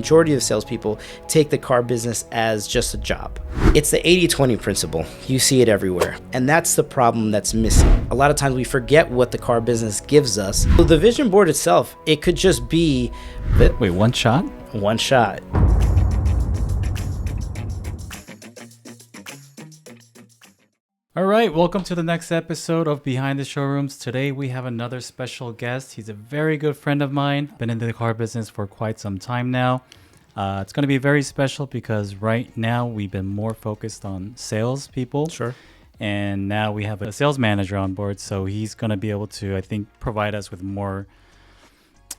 majority of salespeople take the car business as just a job. It's the 80-20 principle. You see it everywhere. And that's the problem that's missing. A lot of times we forget what the car business gives us. So the vision board itself, it could just be... Wait, one shot? One shot. All right, welcome to the next episode of Behind the Showrooms. Today we have another special guest. He's a very good friend of mine. Been in the car business for quite some time now. It's going to be very special because right now we've been more focused on sales people. Sure. And now we have a sales manager on board. So he's going to be able to, I think, provide us with more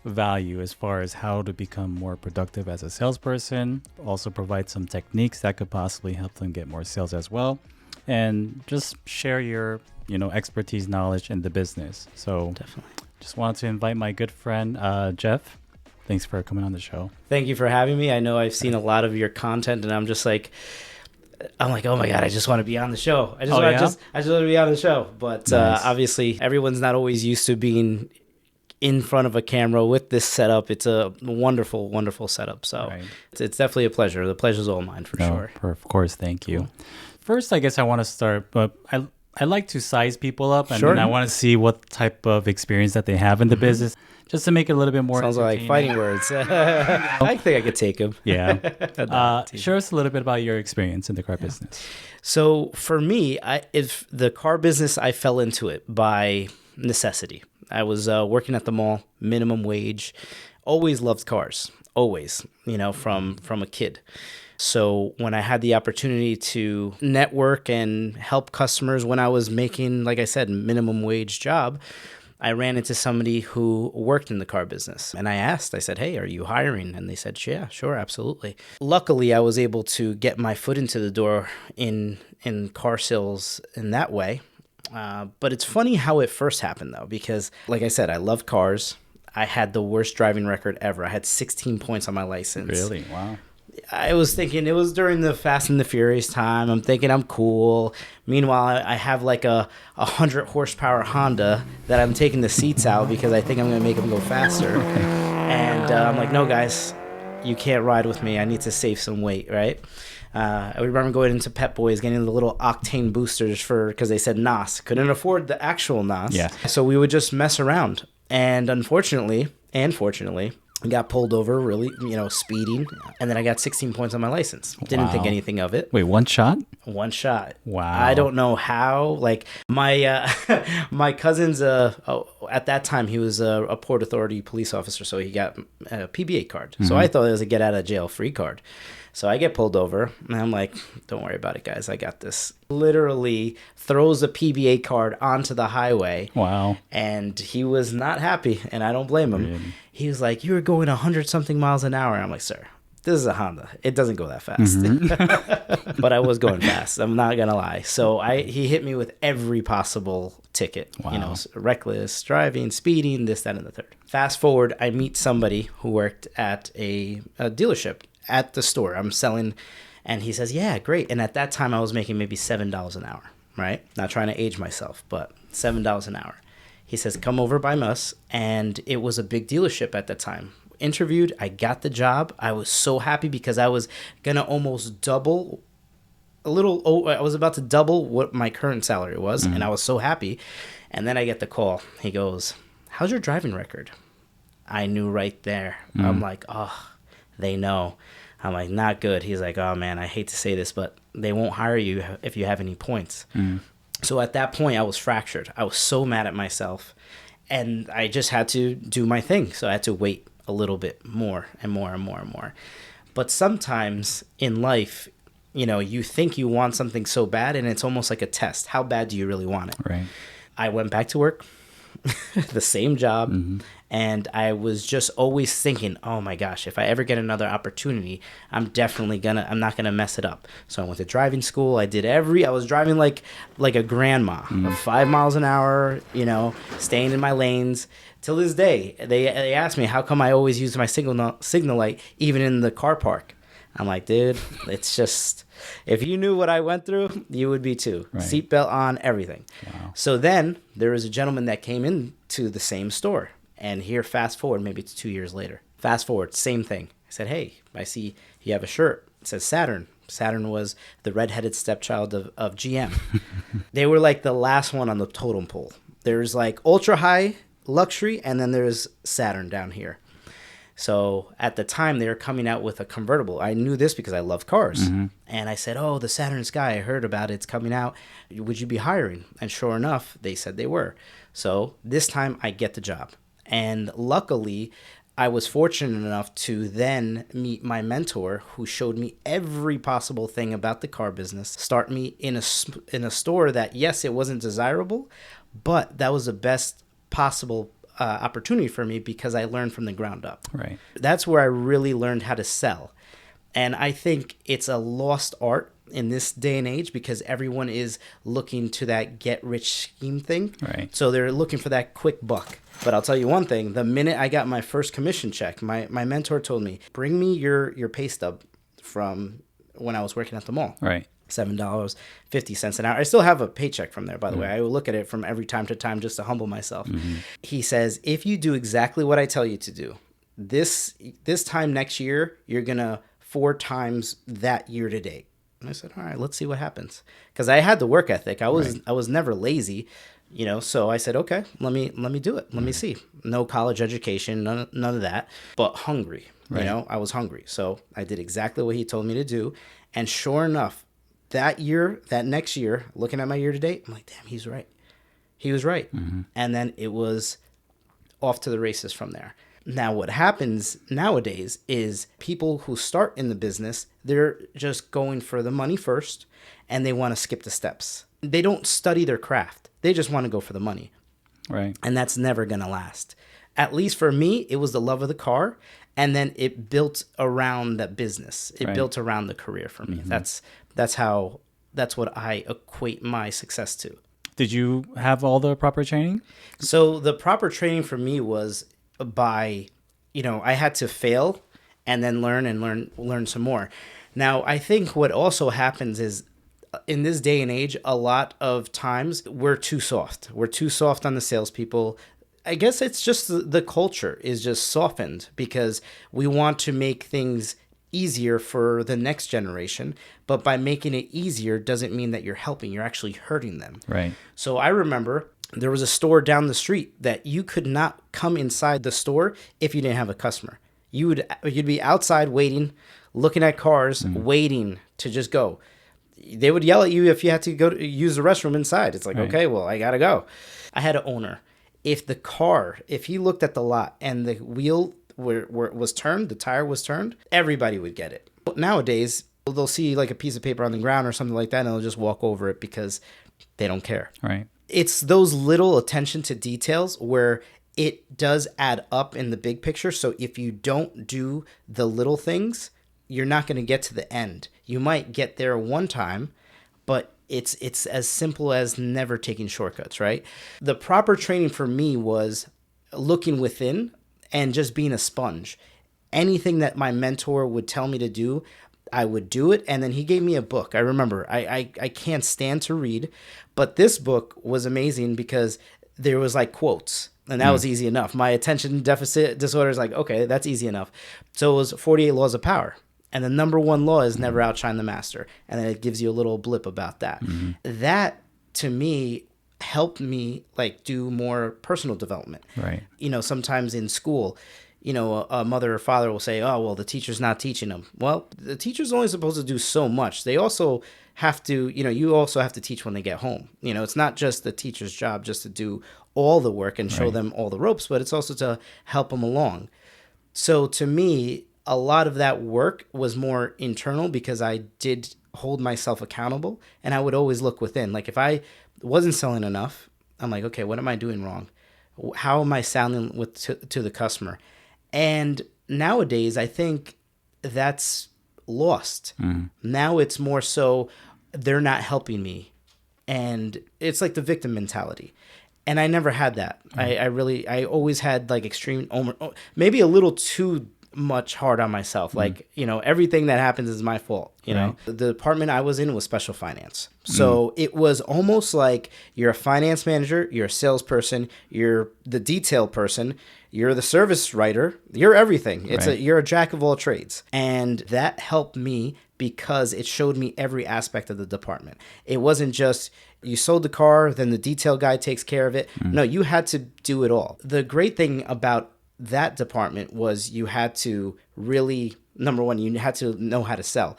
value as far as how to become more productive as a salesperson. Also provide some techniques that could possibly help them get more sales as well. And just share your, expertise, knowledge in the business. So Definitely. Just wanted to invite my good friend, Jeff. Thanks for coming on the show. Thank you for having me. I know I've seen a lot of your content and I'm like, oh my God, I just want to be on the show. I just want to be on the show. But Nice. Obviously everyone's not always used to being in front of a camera with this setup. It's a wonderful, wonderful setup. So Right. it's definitely a pleasure. The pleasure's all mine for sure. Of course, thank you. Cool. First, I guess I want to start, but I like to size people up, and Sure. then I want to see what type of experience that they have in the business, just to make it a little bit more Sounds like entertaining. fighting words. I think I could take them. Yeah. Share us a little bit about your experience in the car business. So for me, if the car business, I fell into it by necessity. I was working at the mall, minimum wage, always loved cars, always, from a kid. So when I had the opportunity to network and help customers when I was making, like I said, minimum wage job, I ran into somebody who worked in the car business. And I said, hey, are you hiring? And they said, yeah, sure, absolutely. Luckily, I was able to get my foot into the door in car sales in that way. But it's funny how it first happened, though, because like I said, I love cars. I had the worst driving record ever. I had 16 points on my license. Really? Wow. I was thinking it was during the Fast and the Furious time. I'm thinking I'm cool. Meanwhile, I have like a 100 horsepower Honda that I'm taking the seats out because I think I'm going to make them go faster. And I'm like, no, guys, you can't ride with me. I need to save some weight, right? I remember going into Pep Boys, getting the little octane boosters because they said NOS. Couldn't afford the actual NOS. Yeah. So we would just mess around. And unfortunately, and fortunately, I got pulled over, really, speeding, and then I got 16 points on my license. Didn't think anything of it. Wait, one shot? One shot. Wow. I don't know how. Like my my cousin's at that time he was a Port Authority police officer, so he got a PBA card. Mm-hmm. So I thought it was a get out of jail free card. So I get pulled over, and I'm like, don't worry about it, guys. I got this. Literally throws a PBA card onto the highway. Wow. And he was not happy, and I don't blame him. Really? He was like, you were going 100-something miles an hour. I'm like, sir, this is a Honda. It doesn't go that fast. Mm-hmm. But I was going fast. I'm not going to lie. So he hit me with every possible ticket. Wow. Reckless driving, speeding, this, that, and the third. Fast forward, I meet somebody who worked at a dealership at the store. I'm selling, and he says, yeah, great. And at that time, I was making maybe $7 an hour, right? Not trying to age myself, but $7 an hour. He says, come over by us. And it was a big dealership at that time. Interviewed, I got the job. I was so happy because I was going to almost double I was about to double what my current salary was. And I was so happy. And then I get the call. He goes, how's your driving record? I knew right there. I'm like, oh, they know. I'm like, not good. He's like, oh man, I hate to say this, but they won't hire you if you have any points. So at that point, I was fractured. I was so mad at myself, and I just had to do my thing. So I had to wait a little bit more and more and more and more. But sometimes in life, you think you want something so bad, and it's almost like a test. How bad do you really want it? Right. I went back to work, the same job, and I was just always thinking, oh my gosh, if I ever get another opportunity, I'm not gonna mess it up. So I went to driving school. I was driving like a grandma, 5 miles an hour, staying in my lanes. Till this day, they ask me, how come I always use my signal light even in the car park? I'm like, dude, it's just, if you knew what I went through, you would be too. Right. Seatbelt on, everything. Wow. So then there was a gentleman that came into the same store. And here, fast forward, maybe it's 2 years later. Fast forward, same thing. I said, hey, I see you have a shirt. It says Saturn. Saturn was the redheaded stepchild of GM. They were like the last one on the totem pole. There's like ultra high luxury, and then there's Saturn down here. So at the time, they were coming out with a convertible. I knew this because I love cars. And I said, oh, the Saturn Sky, I heard about it. It's coming out. Would you be hiring? And sure enough, they said they were. So this time I get the job. And luckily, I was fortunate enough to then meet my mentor, who showed me every possible thing about the car business, start me in a store that, yes, it wasn't desirable, but that was the best possible opportunity for me because I learned from the ground up. Right. That's where I really learned how to sell. And I think it's a lost art in this day and age because everyone is looking to that get rich scheme thing. Right. So they're looking for that quick buck. But I'll tell you one thing, the minute I got my first commission check, my mentor told me, bring me your pay stub from when I was working at the mall. Right. $7.50 an hour. I still have a paycheck from there, by the way. I will look at it from every time to time just to humble myself. He says, if you do exactly what I tell you to do, this time next year, you're going to 4 times that year to date. And I said, all right, let's see what happens. Because I had the work ethic. I was never lazy, so I said, okay, let me do it. Let me see. No college education, none of that, but hungry. Right. I was hungry. So I did exactly what he told me to do. And sure enough, that next year, looking at my year to date, I'm like, damn, he's right. He was right. And then it was off to the races from there. Now, what happens nowadays is people who start in the business, they're just going for the money first, and they want to skip the steps. They don't study their craft. They just want to go for the money. Right. And that's never going to last. At least for me, it was the love of the car, and then it built around that business. It built around the career for me. That's what I equate my success to. Did you have all the proper training? So the proper training for me was by, I had to fail and then learn some more. Now, I think what also happens is in this day and age, a lot of times we're too soft. We're too soft on the salespeople. I guess it's just the culture is just softened because we want to make things easier for the next generation, but by making it easier doesn't mean that you're helping. You're actually hurting them. Right. So I remember there was a store down the street that you could not come inside the store if you didn't have a customer. You'd be outside waiting, looking at cars, waiting to just go. They would yell at you if you had to go to use the restroom inside. It's like, okay, well, I gotta go. I had an owner. If he looked at the lot and the wheel was turned, the tire was turned, everybody would get it. Nowadays, they'll see like a piece of paper on the ground or something like that, and they'll just walk over it because they don't care. Right. It's those little attention to details where it does add up in the big picture. So if you don't do the little things, you're not going to get to the end. You might get there one time, but it's as simple as never taking shortcuts, right? The proper training for me was looking within and just being a sponge. Anything that my mentor would tell me to do, I would do it. And then he gave me a book. I remember I can't stand to read, but this book was amazing because there was like quotes, and that was easy enough. My attention deficit disorder is like, okay, that's easy enough. So it was 48 Laws of Power. And the number one law is never outshine the master. And then it gives you a little blip about that. That, to me, helped me like do more personal development. Right. Sometimes in school, a mother or father will say, oh, well, the teacher's not teaching them. Well, the teacher's only supposed to do so much. They also have to, you also have to teach when they get home. It's not just the teacher's job just to do all the work and show them all the ropes, but it's also to help them along. So to me, a lot of that work was more internal because I did hold myself accountable, and I would always look within. Like if I wasn't selling enough, I'm like, okay, what am I doing wrong? How am I sounding to the customer? And nowadays, I think that's lost. Now it's more so they're not helping me. And it's like the victim mentality. And I never had that. I always had like extreme, maybe a little too much hard on myself. Like, everything that happens is my fault. The department I was in was special finance. So it was almost like you're a finance manager, you're a salesperson, you're the detail person, you're the service writer, you're everything. Right. You're a jack of all trades. And that helped me because it showed me every aspect of the department. It wasn't just you sold the car, then the detail guy takes care of it. No, you had to do it all. The great thing about that department was you had to really, number one, you had to know how to sell.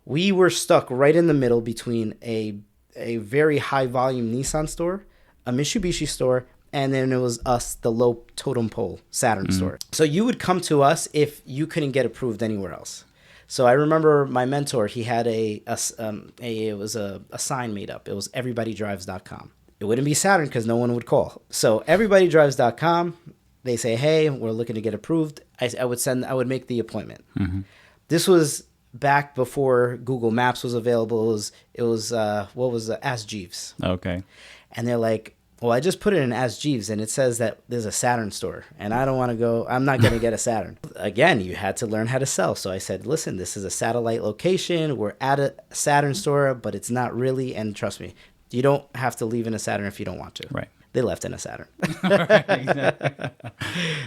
We were stuck right in the middle between a very high volume Nissan store, a Mitsubishi store, and then it was us, the low totem pole Saturn store. So you would come to us if you couldn't get approved anywhere else. So I remember my mentor, he had it was a sign made up. It was everybodydrives.com. It wouldn't be Saturn because no one would call. So everybodydrives.com, they say, hey, we're looking to get approved. I would make the appointment. This was back before Google Maps was available. It was Ask Jeeves. Okay. And they're like, well, I just put it in Ask Jeeves and it says that there's a Saturn store and I don't want to go. I'm not going to get a Saturn. Again, you had to learn how to sell. So I said, listen, this is a satellite location. We're at a Saturn store, but it's not really. And trust me, you don't have to leave in a Saturn if you don't want to. Right. They left in a Saturn.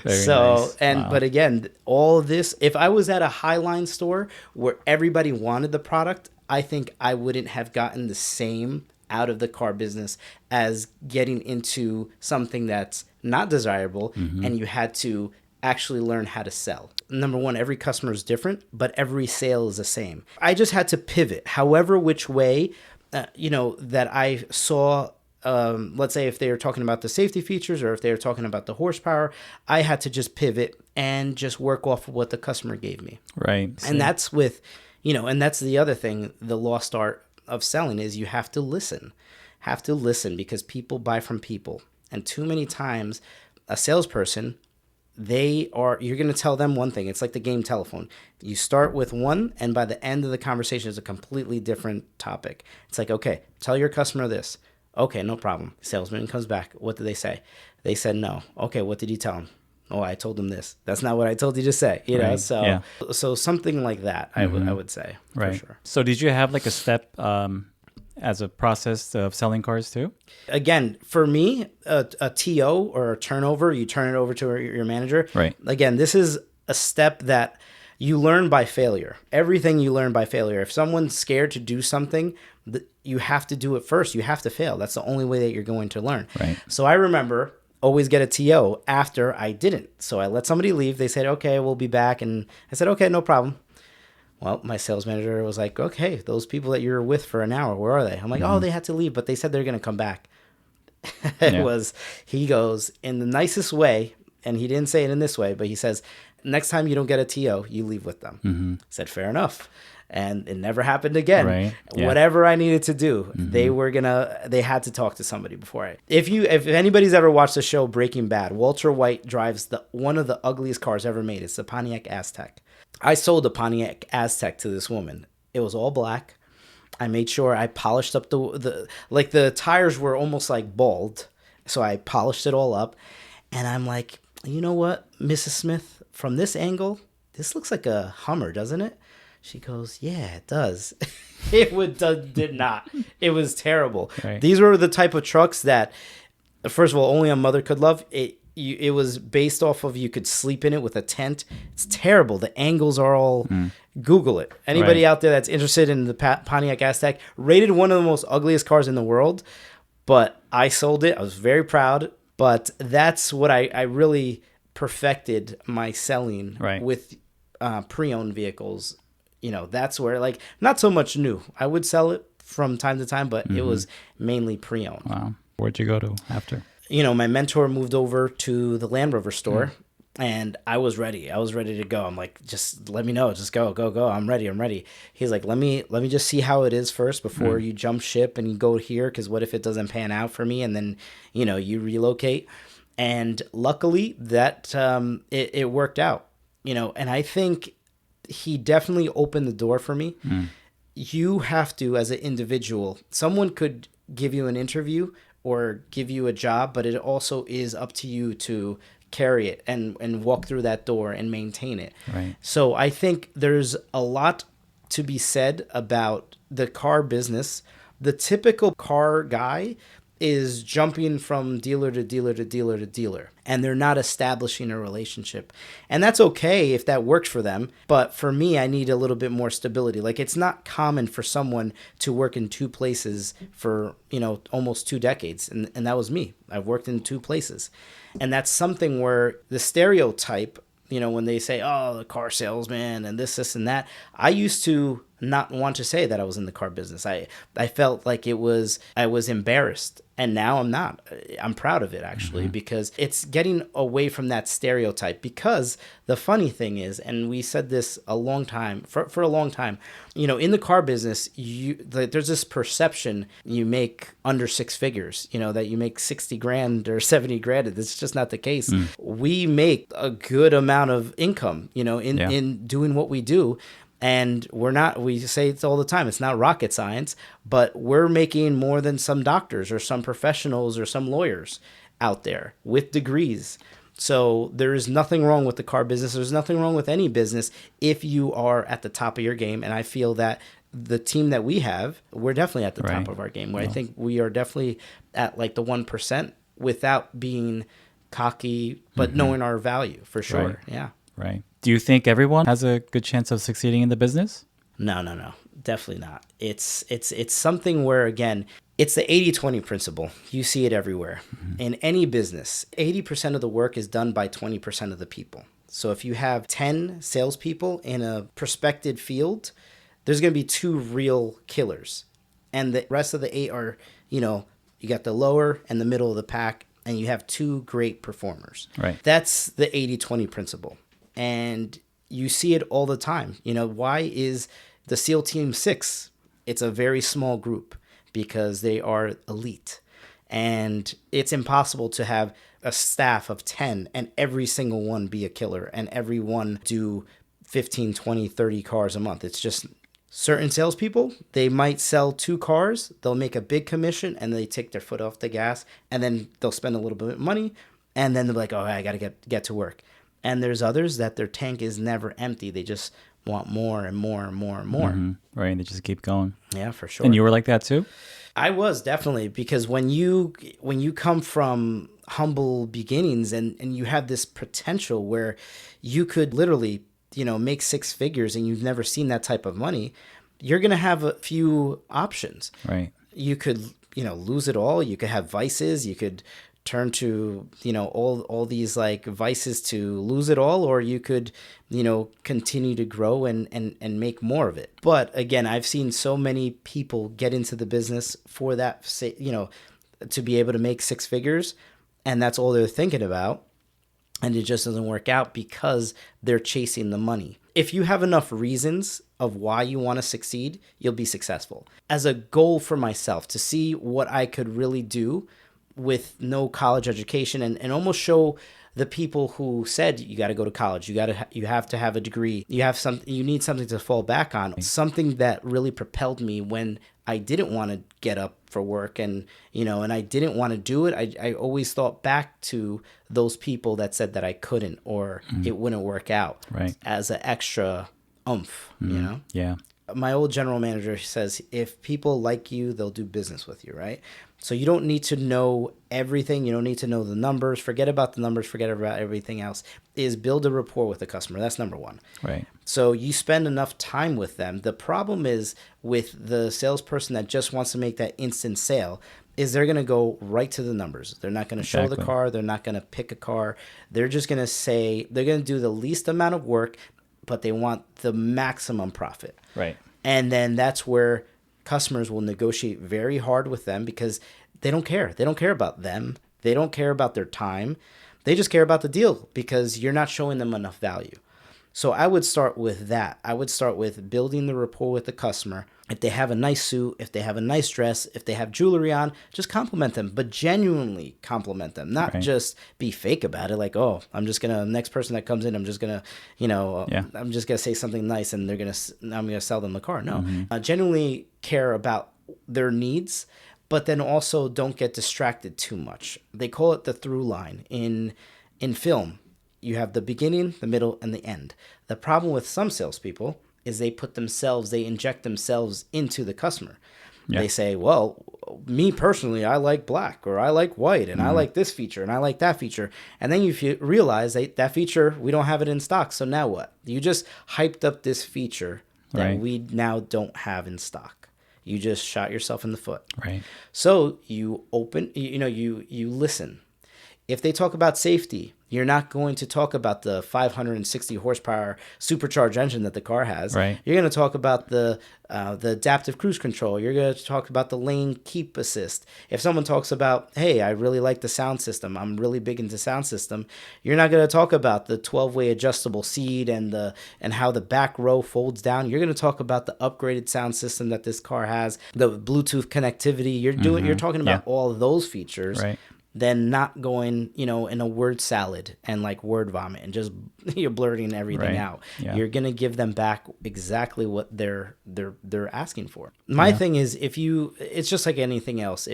Very So, nice. and, Wow. but again, all this, if I was at a Highline store where everybody wanted the product, I think I wouldn't have gotten the same out of the car business as getting into something that's not desirable and you had to actually learn how to sell. Number one, every customer is different, but every sale is the same. I just had to pivot, however, which way, that I saw. Let's say if they were talking about the safety features or if they were talking about the horsepower, I had to just pivot and just work off of what the customer gave me. Right. And that's with, and that's the other thing, the lost art of selling is you have to listen. Because people buy from people. And too many times a salesperson, you're going to tell them one thing. It's like the game telephone. You start with one, and by the end of the conversation is a completely different topic. It's like, okay, tell your customer this. Okay, no problem. Salesman comes back. What did they say? They said no. Okay, what did you tell them? Oh, I told them this. That's not what I told you to say. Right. So Yeah. so something like that, I would say, Right. for sure. So did you have like a step as a process of selling cars too? Again, for me, a TO or a turnover, you turn it over to your manager. Right. Again, this is a step that you learn by failure. Everything you learn by failure. If someone's scared to do something, you have to do it first. You have to fail. That's the only way that you're going to learn. Right. So I remember always get a TO after I didn't. So I let somebody leave. They said, okay, we'll be back. And I said, okay, no problem. Well, my sales manager was like, okay, those people that you're with for an hour, where are they? I'm like, oh, they had to leave, but they said they're going to come back. He goes in the nicest way, and he didn't say it in this way, but he says, next time you don't get a TO, you leave with them. I said, fair enough. And it never happened again. Right. Yeah. Whatever I needed to do, they had to talk to somebody before if anybody's ever watched the show Breaking Bad, Walter White drives one of the ugliest cars ever made. It's the Pontiac Aztek. I sold a Pontiac Aztek to this woman. It was all black. I made sure I polished up the tires were almost like bald. So I polished it all up. And I'm like, you know what, Mrs. Smith, from this angle, this looks like a Hummer, doesn't it? She goes, yeah, it does. Did not. It was terrible. Right. These were the type of trucks that, first of all, only a mother could love. It was based off of you could sleep in it with a tent. It's terrible. The angles are all, Google it. Anybody out there that's interested in the Pontiac Aztek, rated one of the most ugliest cars in the world, but I sold it. I was very proud. But that's what I really perfected my selling with pre-owned vehicles. That's where, not so much new. I would sell it from time to time, but it was mainly pre-owned. Wow. Where'd you go to after? My mentor moved over to the Land Rover store, and I was ready. I was ready to go. I'm like, just let me know. Just go. I'm ready. He's like, let me just see how it is first before you jump ship and you go here, because what if it doesn't pan out for me and then, you relocate? And luckily that it worked out, and I think he definitely opened the door for me. You have to, as an individual, someone could give you an interview or give you a job, but it also is up to you to carry it and walk through that door and maintain it. Right. So I think there's a lot to be said about the car business. The typical car guy is jumping from dealer to dealer to dealer to dealer, and they're not establishing a relationship. And that's okay if that works for them, but for me, I need a little bit more stability. Like, it's not common for someone to work in two places for, almost 2 decades, and that was me. I've worked in 2 places. And that's something where the stereotype, when they say, oh, the car salesman and this and that, I used to not want to say that I was in the car business. I felt like I was embarrassed, and now I'm not. I'm proud of it, actually, because it's getting away from that stereotype. Because the funny thing is, and we said this a long time, for a long time, in the car business, there's this perception you make under 6 figures, that you make 60 grand or 70 grand. It's just not the case. We make a good amount of income, in doing what we do. And we say it all the time, it's not rocket science, but we're making more than some doctors or some professionals or some lawyers out there with degrees. So there is nothing wrong with the car business. There's nothing wrong with any business if you are at the top of your game. And I feel that the team that we have, we're definitely at the top of our game. Where I think we are definitely at like the 1% without being cocky, but knowing our value for sure. Right. Yeah. Right. Do you think everyone has a good chance of succeeding in the business? No, definitely not. It's something where, again, it's the 80-20 principle. You see it everywhere. In any business, 80% of the work is done by 20% of the people. So if you have 10 salespeople in a prospective field, there's going to be 2 real killers. And the rest of the 8 are, you got the lower and the middle of the pack, and you have 2 great performers. Right. That's the 80-20 principle. And you see it all the time. Why is the SEAL Team 6? It's a very small group because they are elite. And it's impossible to have a staff of 10 and every single one be a killer and every one do 15, 20, 30 cars a month. It's just certain salespeople, they might sell 2 cars, they'll make a big commission, and they take their foot off the gas, and then they'll spend a little bit of money, and then they're like, oh, I got to get to work. And there's others that their tank is never empty. They just want more and more and more and more. Right. And they just keep going. Yeah, for sure. And you were like that too? I was, definitely, because when you come from humble beginnings and you have this potential where you could literally, make 6 figures and you've never seen that type of money, you're going to have a few options. Right. You could, lose it all. You could have vices. You could turn to, all these like vices to lose it all, or you could, continue to grow and make more of it. But again, I've seen so many people get into the business for that, to be able to make 6 figures, and that's all they're thinking about. And it just doesn't work out because they're chasing the money. If you have enough reasons of why you want to succeed, you'll be successful. As a goal for myself to see what I could really do with no college education and almost show the people who said you got to go to college, you have to have a degree, you need something to fall back on, something that really propelled me when I didn't want to get up for work and I didn't want to do it. I always thought back to those people that said that I couldn't or it wouldn't work out, right, as an extra oomph, Yeah. My old general manager says, if people like you, they'll do business with you, right? So you don't need to know everything. You don't need to know the numbers. Forget about the numbers. Forget about everything else. Is build a rapport with the customer. That's number one. Right. So you spend enough time with them. The problem is with the salesperson that just wants to make that instant sale is they're going to go right to the numbers. They're not going to show the car. They're not going to pick a car. They're just going to say, they're going to do the least amount of work, but they want the maximum profit. Right. And then that's where customers will negotiate very hard with them because they don't care. They don't care about them. They don't care about their time. They just care about the deal because you're not showing them enough value. So I would start with that. I would start with building the rapport with the customer. If they have a nice suit, if they have a nice dress, if they have jewelry on, just compliment them, but genuinely compliment them, not just be fake about it. Like, oh, I'm just going to, next person that comes in, I'm just going to, I'm just going to say something nice and I'm going to sell them the car. No, genuinely care about their needs, but then also don't get distracted too much. They call it the through line in film. You have the beginning, the middle, and the end. The problem with some salespeople is they inject themselves into the customer. Yeah. They say, well, me personally, I like black, or I like white, and I like this feature, and I like that feature. And then you realize that feature, we don't have it in stock. So now what? You just hyped up this feature that Right. we now don't have in stock. You just shot yourself in the foot. Right. So you open, you listen. If they talk about safety, you're not going to talk about the 560 horsepower supercharged engine that the car has. Right. You're going to talk about the adaptive cruise control. You're going to talk about the lane keep assist. If someone talks about, hey, I really like the sound system, I'm really big into sound system, you're not going to talk about the 12-way adjustable seat and how the back row folds down. You're going to talk about the upgraded sound system that this car has, the Bluetooth connectivity. You're talking about all of those features. Right. Than not going, in a word salad and like word vomit and just you're blurting everything out. Yeah. You're gonna give them back exactly what they're asking for. My thing is, it's just like anything else.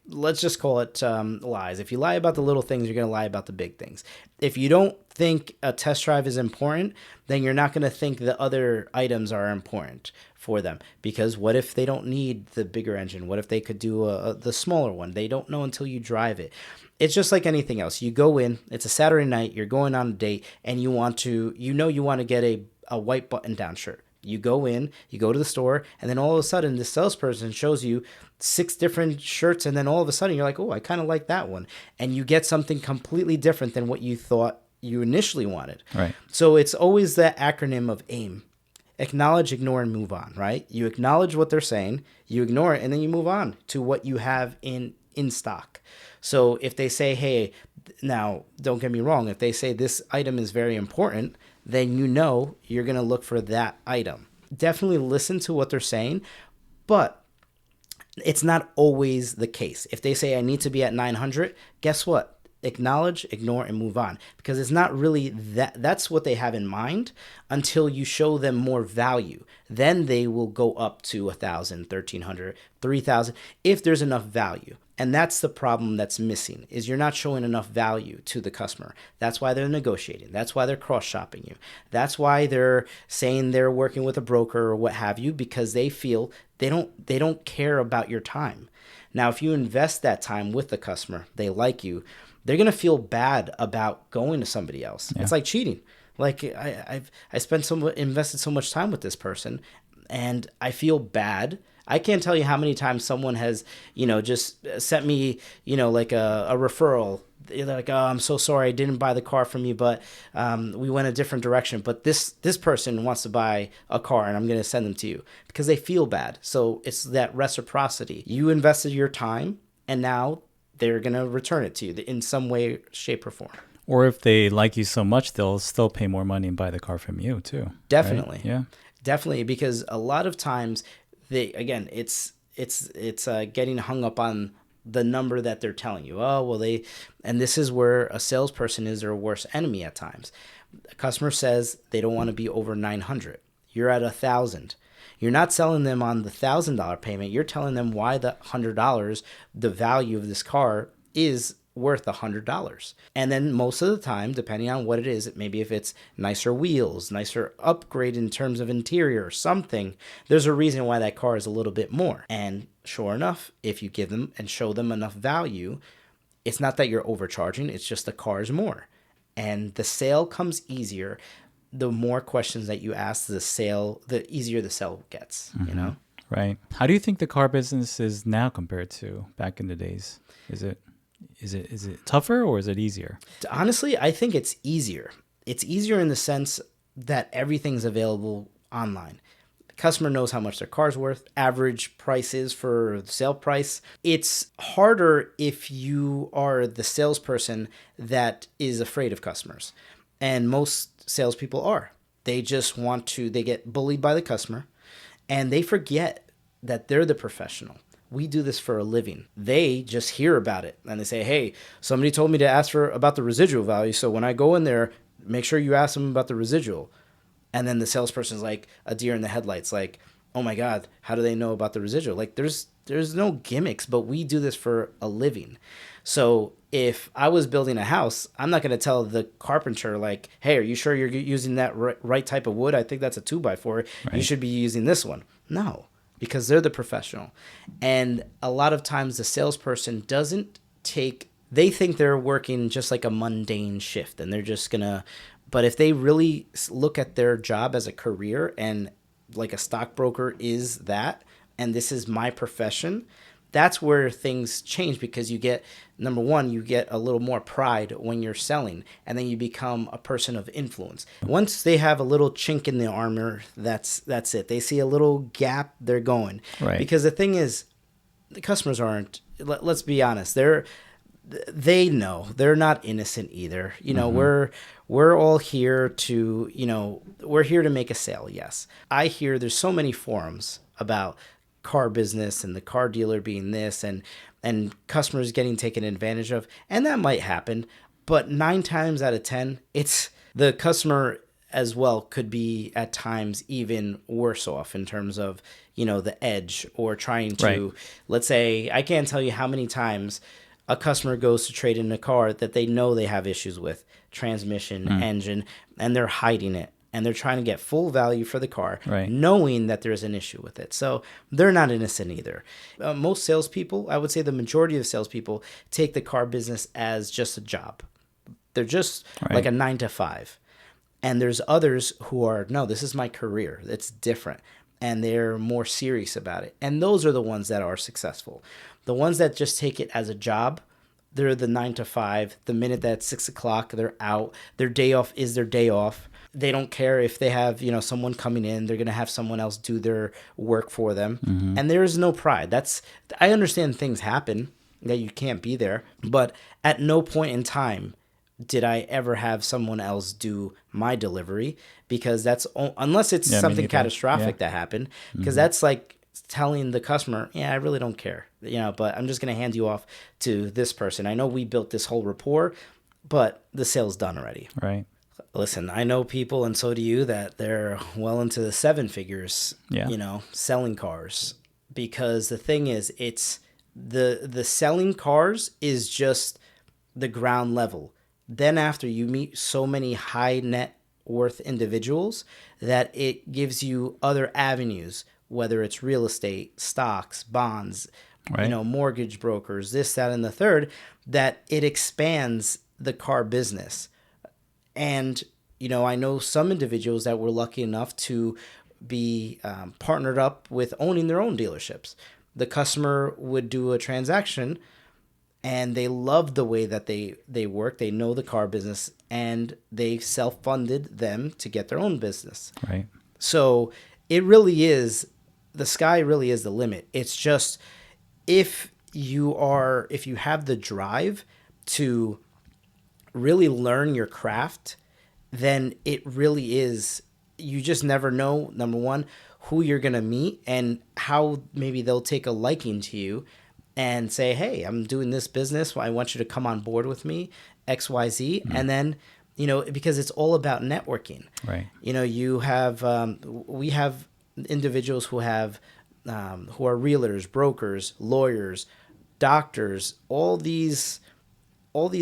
Let's just call it lies. If you lie about the little things, you're gonna lie about the big things. If you don't think a test drive is important, then you're not gonna think the other items are important for them, because what if they don't need the bigger engine? What if they could do the smaller one? They don't know until you drive it. It's just like anything else. You go in, it's a Saturday night, you're going on a date, and you want to get a white button down shirt. You go in, you go to the store, and then all of a sudden the salesperson shows you 6 different shirts, and then all of a sudden you're like, oh, I kind of like that one. And you get something completely different than what you thought you initially wanted. Right. So it's always that acronym of AIM. Acknowledge, ignore, and move on, right? You acknowledge what they're saying, you ignore it, and then you move on to what you have in stock. So if they say, hey, now don't get me wrong, if they say this item is very important, then you're going to look for that item. Definitely listen to what they're saying, but it's not always the case. If they say I need to be at 900, guess what? Acknowledge, ignore, and move on, because it's not really that's what they have in mind until you show them more value. Then they will go up to 1,000, 1,300, 3,000 if there's enough value. And that's the problem that's missing, is you're not showing enough value to the customer. That's why they're negotiating. That's why they're cross-shopping you. That's why they're saying they're working with a broker or what have you, because they feel they don't care about your time. Now, if you invest that time with the customer, they like you, they're going to feel bad about going to somebody else. Yeah. It's like cheating. Like I invested so much time with this person, and I feel bad. I can't tell you how many times someone has, just sent me, like a referral. They're like, oh, I'm so sorry, I didn't buy the car from you, but we went a different direction. But this person wants to buy a car, and I'm going to send them to you, because they feel bad. So it's that reciprocity. You invested your time, and now they're going to return it to you in some way, shape, or form. Or if they like you so much, they'll still pay more money and buy the car from you too. Definitely. Right? Yeah. Definitely, because a lot of times it's getting hung up on the number that they're telling you. Oh, well, and this is where a salesperson is their worst enemy at times. A customer says they don't want to be over 900. You're at 1,000. You're not selling them on the $1,000 payment. You're telling them why the $100, the value of this car, is worth $100. And then most of the time, depending on what it is, maybe if it's nicer wheels, nicer upgrade in terms of interior, something, there's a reason why that car is a little bit more. And sure enough, if you give them and show them enough value, it's not that you're overcharging, it's just the car is more. And the sale comes easier. The more questions that you ask, the easier the sale gets, Right. How do you think the car business is now compared to back in the days? Is it tougher, or is it easier? Honestly, I think it's easier. It's easier in the sense that everything's available online. The customer knows how much their car's worth, average prices for the sale price. It's harder if you are the salesperson that is afraid of customers. And most salespeople are. They get bullied by the customer, and they forget that they're the professional. We do this for a living. They just hear about it, and they say, hey, somebody told me to ask about the residual value, so when I go in there, make sure you ask them about the residual. And then the salesperson's like a deer in the headlights, like, oh my God, how do they know about the residual? Like, there's no gimmicks, but we do this for a living. So if I was building a house, I'm not going to tell the carpenter, like, hey, are you sure you're using that right type of wood? I think that's a 2x4. Right. You should be using this one. No. because they're the professional. And a lot of times the salesperson doesn't they think they're working just like a mundane shift and they're just gonna, but if they really look at their job as a career and like a stockbroker is that, and this is my profession, that's where things change, because you get, number one, you get a little more pride when you're selling, and then you become a person of influence. Once they have a little chink in the armor, that's it. They see a little gap, they're going. Right. Because the thing is, the customers aren't, let's be honest, they know they're not innocent either. You know, we're all here to, you know, we're here to make a sale. Yes. I hear there's so many forums about car business and the car dealer being this and customers getting taken advantage of. And that might happen, but 9 times out of 10, it's the customer as well could be at times even worse off in terms of, you know, the edge or trying to, let's say, I can't tell you how many times a customer goes to trade in a car that they know they have issues with, transmission, engine, and they're hiding it. And they're trying to get full value for the car, knowing that there's an issue with it. So they're not innocent either. Most salespeople, I would say the majority of salespeople, take the car business as just a job. They're just like a 9 to 5. And there's others who are, no, this is my career. It's different. And they're more serious about it. And those are the ones that are successful. The ones that just take it as a job, they're the 9 to 5. The minute that 6 o'clock, they're out. Their day off is their day off. They don't care if they have, you know, someone coming in. They're going to have someone else do their work for them. And there is no pride. I understand things happen, that you can't be there. But at no point in time did I ever have someone else do my delivery, because that's, unless it's something catastrophic that happened, because that's like telling the customer, I really don't care, you know, but I'm just going to hand you off to this person. I know we built this whole rapport, but the sale's done already. Right. Listen, I know people, and so do you, that they're well into the 7 figures, you know, selling cars. Because the thing is, it's the selling cars is just the ground level. Then after, you meet so many high net worth individuals that it gives you other avenues, whether it's real estate, stocks, bonds, you know, mortgage brokers, this, that, and the third, that it expands the car business. And, you know, I know some individuals that were lucky enough to be partnered up with owning their own dealerships. The customer would do a transaction and they loved the way that they work. They know the car business, and they self-funded them to get their own business. Right. So it really is, the sky really is the limit. It's just, if you have the drive to really learn your craft, then it really is, you just never know, number one, who you're going to meet and how maybe they'll take a liking to you and say, hey, I'm doing this business, I want you to come on board with me, XYZ. And then, you know, because it's all about networking. Right. You know, you have, we have individuals who have, who are realtors, brokers, lawyers, doctors, all these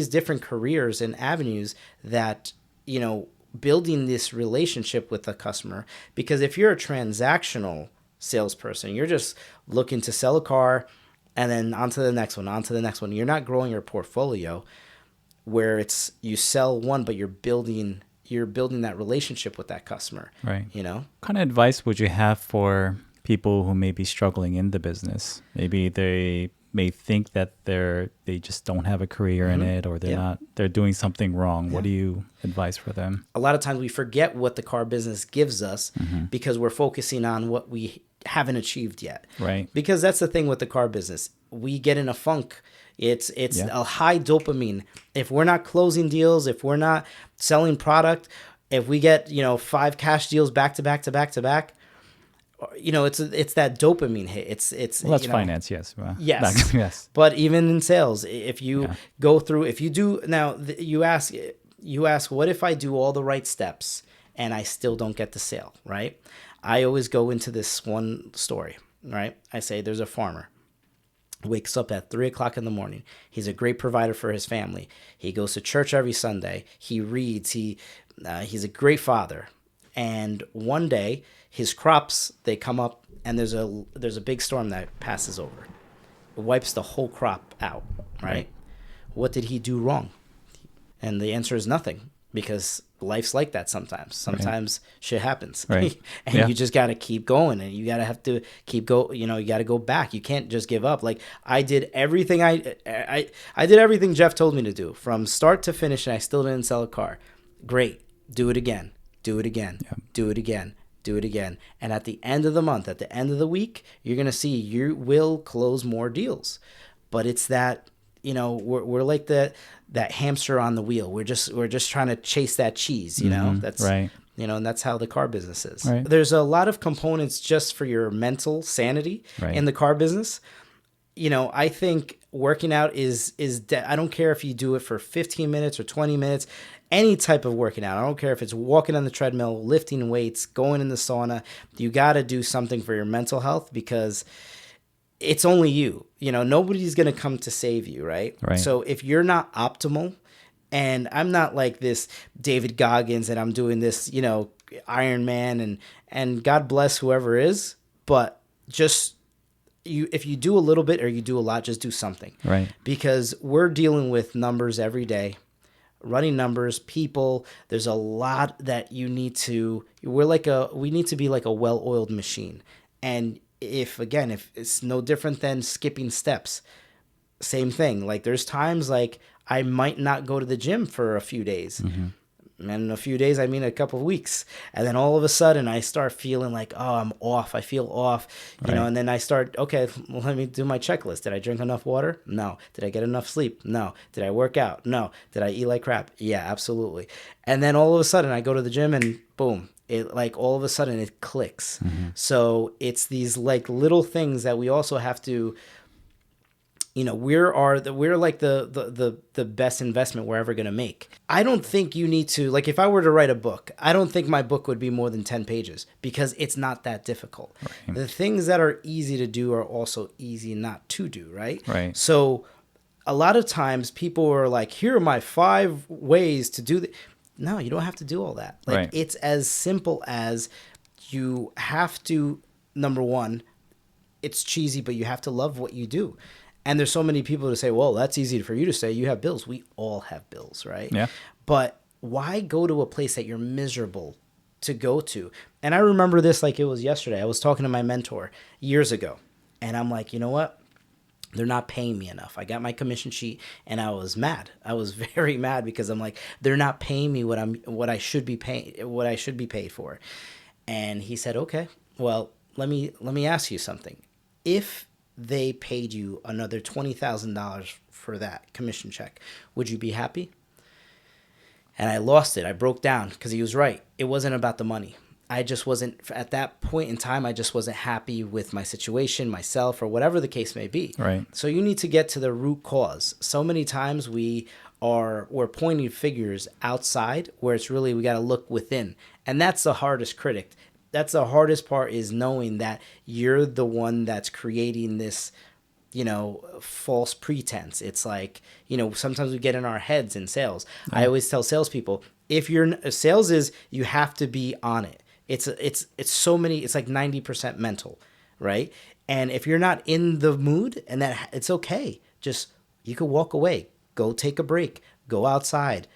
different careers and avenues that, you know, building this relationship with the customer. Because if you're a transactional salesperson, you're just looking to sell a car and then on to the next one. You're not growing your portfolio, where it's, you sell one, but you're building that relationship with that customer. Right. You know? What kind of advice would you have for people who may be struggling in the business? Maybe they may think that they just don't have a career in it, or they're doing something wrong. What do you advise for them? A lot of times we forget what the car business gives us because we're focusing on what we haven't achieved yet. Right. Because that's the thing with the car business. We get in a funk. It's a high dopamine. If we're not closing deals, if we're not selling product, if we get, you know, 5 cash deals back to back to back to back, you know, it's that dopamine hit. It's well, that's, you know, finance, yes. Well, yes. Yes. But even in sales, if you go through, if you do, now you ask, what if I do all the right steps and I still don't get the sale, right? I always go into this one story, right? I say there's a farmer, wakes up at 3 o'clock in the morning. He's a great provider for his family. He goes to church every Sunday. He reads. He's a great father. And one day his crops, they come up and there's a big storm that passes over. It wipes the whole crop out, right? What did he do wrong? And the answer is nothing, because life's like that sometimes. Sometimes shit happens. Right. And you just got to keep going, and you got to have to keep you got to go back. You can't just give up. Like, I did everything I did everything Jeff told me to do from start to finish, and I still didn't sell a car. Great. Do it again. Do it again. Yeah. Do it again. Do it again. And at the end of the month, at the end of the week, you're going to see you will close more deals. But it's that, we're like that hamster on the wheel. We're just trying to chase that cheese, That's right. And that's how the car business is. Right. There's a lot of components just for your mental sanity in the car business. I think working out is I don't care if you do it for 15 minutes or 20 minutes, any type of working out. I don't care if it's walking on the treadmill, lifting weights, going in the sauna. You got to do something for your mental health, because it's only you. Nobody's going to come to save you, right? So if you're not optimal, and I'm not like this David Goggins and I'm doing this, Iron Man, and God bless whoever is, but just if you do a little bit or you do a lot, just do something. Right. Because we're dealing with numbers every day. Running numbers, people, there's a lot that you need to, we need to be like a well-oiled machine. And if it's no different than skipping steps, same thing. Like, there's times like I might not go to the gym for a few days. Mm-hmm. And a few days, I mean a couple of weeks. And then all of a sudden I start feeling like, oh, I'm off. I feel off, and then I start, okay, well, let me do my checklist. Did I drink enough water? No. Did I get enough sleep? No. Did I work out? No. Did I eat like crap? Yeah, absolutely. And then all of a sudden I go to the gym and boom, it like all of a sudden it clicks. Mm-hmm. So it's these like little things that we also have to, we're like the best investment we're ever going to make. I don't think you need to, like, if I were to write a book, I don't think my book would be more than 10 pages, because it's not that difficult. Right. The things that are easy to do are also easy not to do, right? Right. So a lot of times people are like, here are my 5 ways to do that. No, you don't have to do all that. Like, It's as simple as you have to, number one, it's cheesy, but you have to love what you do. And there's so many people to say, well, that's easy for you to say. You have bills. We all have bills, right? Yeah. But why go to a place that you're miserable to go to? And I remember this like it was yesterday. I was talking to my mentor years ago. And I'm like, you know what? They're not paying me enough. I got my commission sheet and I was mad. I was very mad, because I'm like, they're not paying me what I should be paid for. And he said, okay, well, let me ask you something. If they paid you another $20,000 for that commission check, would you be happy? And I lost it. I broke down, because he was right. It wasn't about the money. I just wasn't, at that point in time, I just wasn't happy with my situation, myself, or whatever the case may be. Right. So you need to get to the root cause. So many times we're pointing figures outside, where it's really, we got to look within. And that's the hardest critic. That's the hardest part, is knowing that you're the one that's creating this, false pretense. It's like, sometimes we get in our heads in sales. Mm-hmm. I always tell salespeople, sales is, you have to be on it. It's so many, it's like 90% mental, right? And if you're not in the mood, and that it's okay. Just, you could walk away, go take a break, go outside,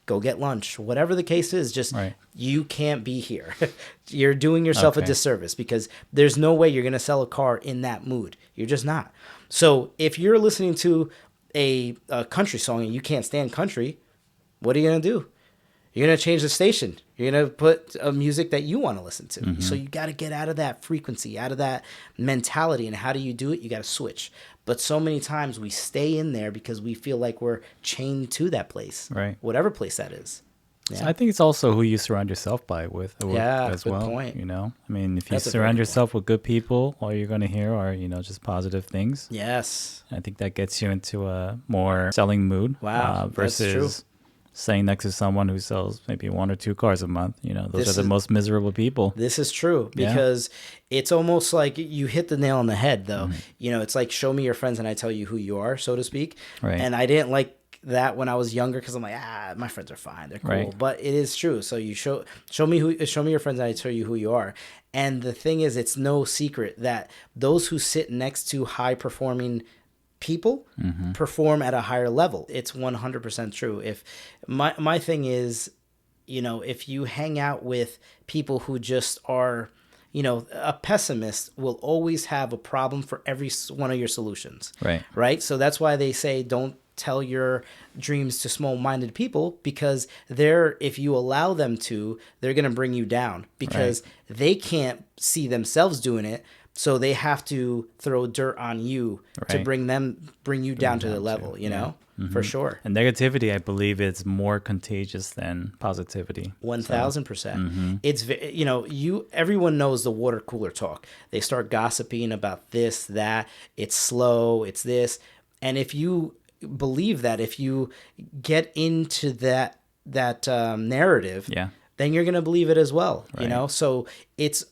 go get lunch, whatever the case is, just You can't be here. You're doing yourself a disservice, because there's no way you're going to sell a car in that mood. You're just not. So if you're listening to a country song and you can't stand country, what are you going to do? You're going to change the station. You're going to put a music that you want to listen to. Mm-hmm. So you got to get out of that frequency, out of that mentality. And how do you do it? You got to switch. But so many times we stay in there because we feel like we're chained to that place, right? Whatever place that is. Yeah. So I think it's also who you surround yourself with as good well. Point. I mean, if you surround yourself with good people, all you're going to hear are, just positive things. Yes. I think that gets you into a more selling mood. Wow. Versus that's true. Staying next to someone who sells maybe 1 or 2 cars a month. Those are the most miserable people. This is true, because it's almost like you hit the nail on the head, though. Mm-hmm. It's like, show me your friends and I tell you who you are, so to speak. Right. And I didn't like that when I was younger because I'm like, my friends are fine, they're cool. Right. But it is true. So you show me your friends, and I tell you who you are. And the thing is, it's no secret that those who sit next to high performing people perform at a higher level. It's 100% true. If my thing is, if you hang out with people who just are, a pessimist will always have a problem for every one of your solutions. Right. Right. So that's why they say don't tell your dreams to small-minded people, because if you allow them to, they're going to bring you down because they can't see themselves doing it. So they have to throw dirt on you to bring you down to the level, for sure. And negativity, I believe, is more contagious than positivity. 1,000%. It's, everyone knows the water cooler talk. They start gossiping about this, that, it's slow, it's this. And if you believe that, if you get into that narrative, then you're going to believe it as well, So it's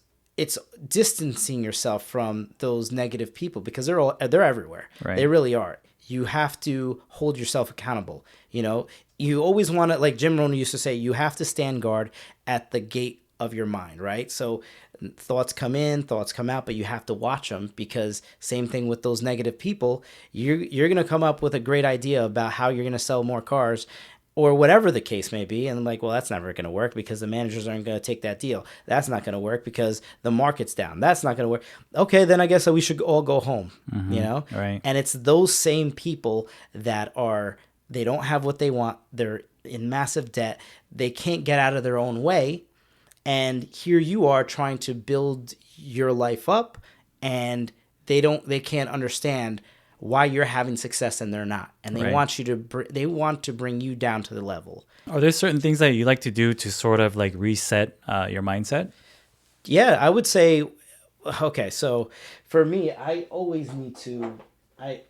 distancing yourself from those negative people because they're everywhere. Right. They really are. You have to hold yourself accountable. You always want to, like Jim Rohn used to say, you have to stand guard at the gate of your mind, right? So thoughts come in, thoughts come out, but you have to watch them because same thing with those negative people. You're going to come up with a great idea about how you're going to sell more cars or whatever the case may be. And I'm like, well, that's never going to work because the managers aren't going to take that deal. That's not going to work because the market's down. That's not going to work. Okay, then I guess we should all go home, Right. And it's those same people that they don't have what they want. They're in massive debt. They can't get out of their own way. And here you are trying to build your life up, and they can't understand why you're having success and they're not, and they want to bring you down to the level. Are there certain things that you like to do to sort of like reset your mindset? Yeah, I would say, okay, so for me, I always need to,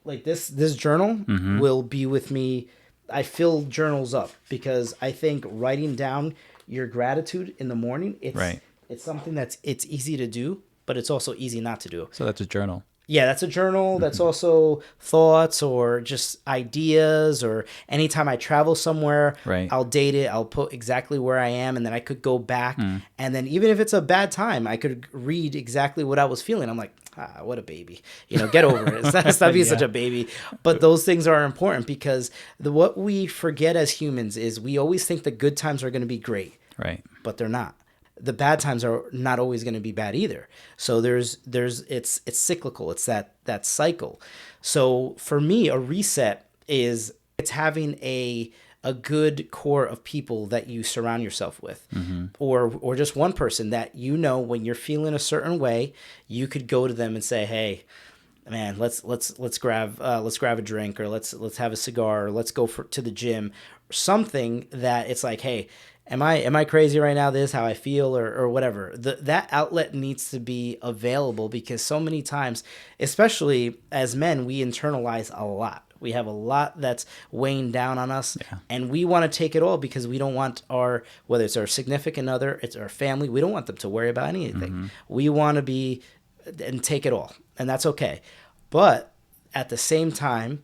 this journal will be with me. I fill journals up because I think writing down your gratitude in the morning, it's something it's easy to do, but it's also easy not to do. So that's a journal. Yeah, that's a journal. That's also thoughts or just ideas, or anytime I travel somewhere, I'll date it. I'll put exactly where I am, and then I could go back. And then even if it's a bad time, I could read exactly what I was feeling. I'm like, what a baby. Get over it. Stop being such a baby. But those things are important because what we forget as humans is we always think the good times are going to be great. Right. But they're not. The bad times are not always going to be bad either. So it's cyclical. It's that cycle. So for me, a reset it's having a good core of people that you surround yourself with, or just one person that when you're feeling a certain way, you could go to them and say, hey, man, let's grab a drink, or let's have a cigar, or let's go to the gym, or something that it's like, hey, Am I crazy right now? This is how I feel, or whatever. That outlet needs to be available because so many times, especially as men, we internalize a lot. We have a lot that's weighing down on us, and we want to take it all because we don't want whether it's our significant other, it's our family, we don't want them to worry about anything. We want to be and take it all, and that's okay. But at the same time,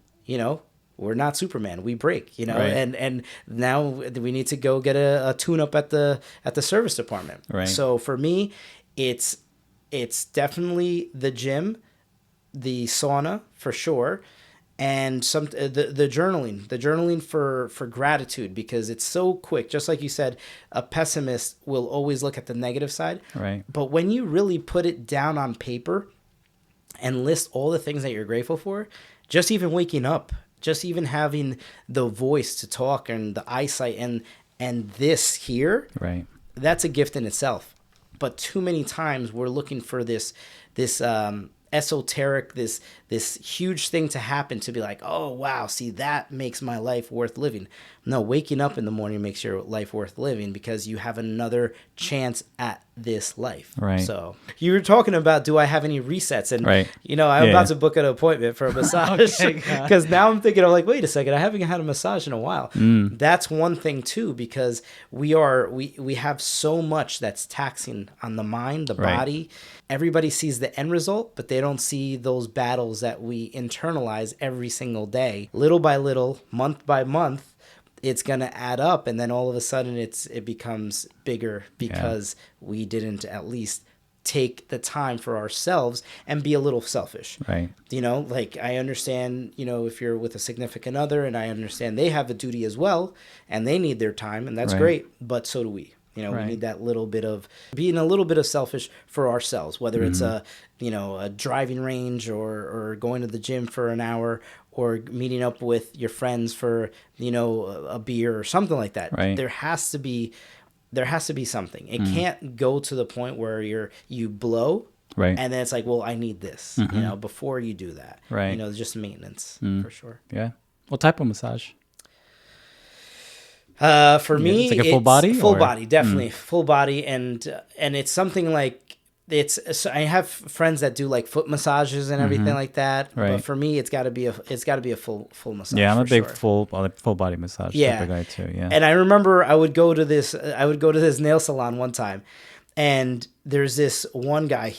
we're not Superman. We break, and now we need to go get a tune-up at the service department. Right. So for me, it's definitely the gym, the sauna for sure, and the journaling for gratitude, because it's so quick. Just like you said, a pessimist will always look at the negative side. Right. But when you really put it down on paper and list all the things that you're grateful for, just even waking up, just even having the voice to talk and the eyesight and this here, that's a gift in itself. But too many times we're looking for this esoteric, this huge thing to happen to be like, oh wow, see, that makes my life worth living. No, waking up in the morning makes your life worth living because you have another chance at this life. Right. So you were talking about, do I have any resets? And, Right. I'm about to book an appointment for a massage Okay, because now I'm thinking, I'm like, wait a second, I haven't had a massage in a while. That's one thing too, because we have so much that's taxing on the mind, the Right. body. Everybody sees the end result, but they don't see those battles that we internalize every single day, little by little, month by month. It's gonna add up, and then all of a sudden it becomes bigger because we didn't at least take the time for ourselves and be a little selfish. Right. Like I understand, if you're with a significant other, and I understand they have a duty as well, and they need their time, and that's Right. great, but so do we. We Right. need that little bit of being a little bit of selfish for ourselves, whether it's a driving range or going to the gym for an hour or meeting up with your friends for, a beer or something like that. Right. There has to be something. It can't go to the point where you blow. Right. And then it's like, well, I need this, before you do that. Right. Just maintenance for sure. Yeah. What type of massage? For me, it's like a full body? Full or- body, definitely full body, and it's something like so I have friends that do like foot massages and everything like that. Right. But for me, it's got to be a full massage. Yeah, I'm a for big sure. full body massage Yeah. type of guy too. Yeah. And I remember I would go to this nail salon one time, and there's this one guy.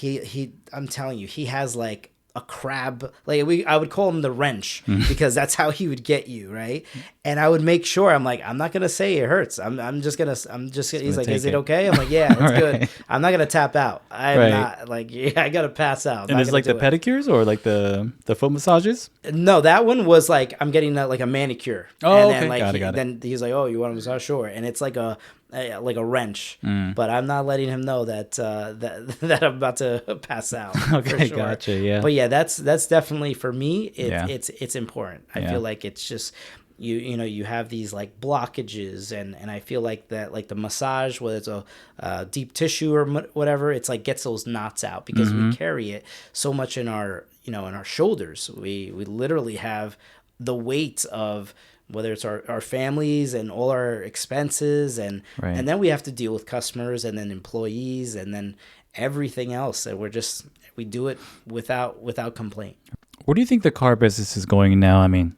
I'm telling you, he has like a crab. Like I would call him the wrench because that's how he would get you, right? And I would make sure I'm like, I'm not gonna say it hurts. I'm just gonna. He's like, take is it it. okay? I'm like, yeah, it's Right. good. I'm not gonna tap out. I'm Right. not like, I gotta pass out. And Not it's gonna like the do it. pedicures or like the foot massages? No, that one was like I'm getting like a manicure. Oh, and okay. then, like, Got it. Then he's like, "Oh, you want a massage? Sure." And it's like a wrench, Mm. but I'm not letting him know that that I'm about to pass out. for Okay, sure. gotcha. Yeah. But yeah, that's definitely for me. Yeah. It's important. I Yeah. feel like it's just you have these like blockages, and I feel like that, like the massage, whether it's a deep tissue or whatever, it's like gets those knots out because we carry it so much in our in our shoulders. We literally have the weight of whether it's our families and all our expenses, and Right. and then we have to deal with customers and then employees and then everything else, and we do it without complaint. Where do you think the car business is going now? I mean,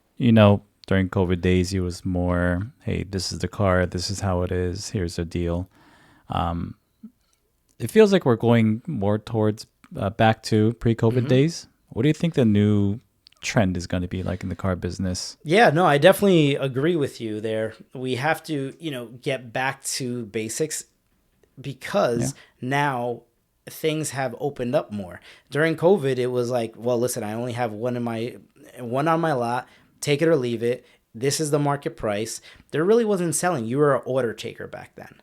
during COVID days, it was more, hey, this is the car, this is how it is, here's a deal. It feels like we're going more towards back to pre-COVID days. What do you think the new trend is going to be like in the car business? Yeah, no, I definitely agree with you there. We have to, get back to basics because now things have opened up more. During COVID, it was like, well, listen, I only have one on my lot, take it or leave it. This is the market price. There really wasn't selling. You were an order taker back then.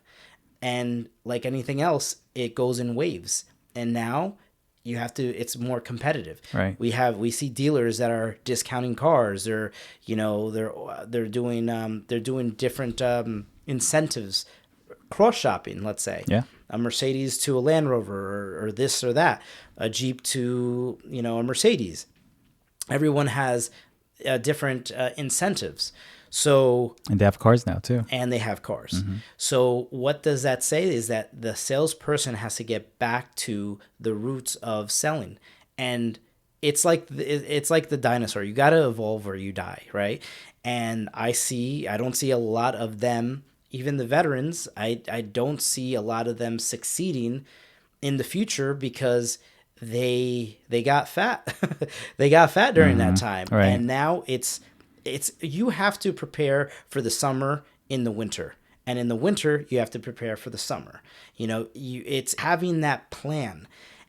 And like anything else, it goes in waves. And now it's more competitive. Right. We see dealers that are discounting cars. They're doing different incentives, cross shopping, let's say. Yeah. A Mercedes to a Land Rover or this or that, a Jeep to, a Mercedes. Everyone has different incentives. So, And they have cars now too. and they have cars. So what does that say is that the salesperson has to get back to the roots of selling. And it's like the dinosaur. You got to evolve or you die, right? And I don't see a lot of them, even the veterans, I don't see a lot of them succeeding in the future because they got fat. They got fat during that time. Right. And now it's you have to prepare for the summer in the winter, and in the winter you have to prepare for the summer. It's having that plan,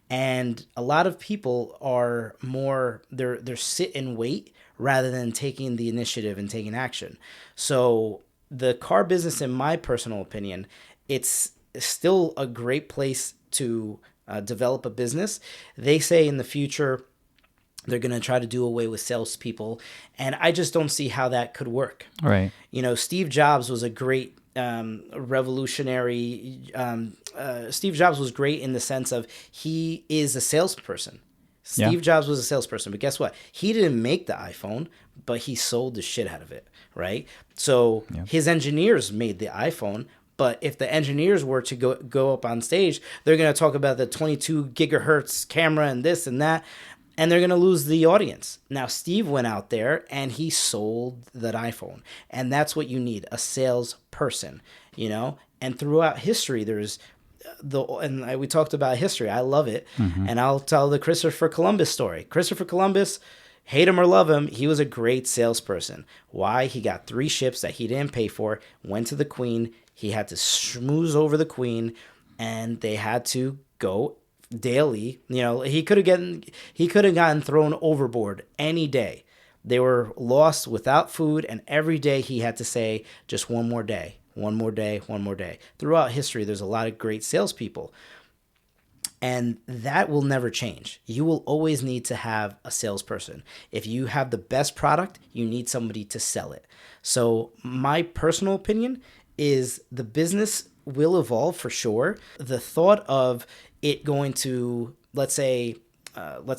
and a lot of people are more they're sit and wait rather than taking the initiative and taking action. So the car business, in my personal opinion, it's still a great place to develop a business. They say in the future they're going to try to do away with salespeople, and I just don't see how that could work. Right. Steve Jobs was a great revolutionary. Steve Jobs was great in the sense of he is a salesperson. Yeah. Steve Jobs was a salesperson, but guess what? He didn't make the iPhone, but he sold the shit out of it, right? So his engineers made the iPhone, but if the engineers were to go up on stage, they're going to talk about the 22 gigahertz camera and this and that, and they're going to lose the audience. Now, Steve went out there and he sold that iPhone, and that's what you need, a salesperson, you know? And throughout history, there's we talked about history. I love it. And I'll tell the Christopher Columbus story. Christopher Columbus, hate him or love him, he was a great salesperson. Why? He got 3 ships that he didn't pay for, went to the Queen. He had to schmooze over the Queen, and they had to go daily. You know, he could have gotten thrown overboard any day. They were lost without food, and every day he had to say, just one more day. One more day, one more day. Throughout history, there's a lot of great salespeople. And that will never change. You will always need to have a salesperson. If you have the best product, you need somebody to sell it. So my personal opinion is the business will evolve for sure. The thought of it going to, let's say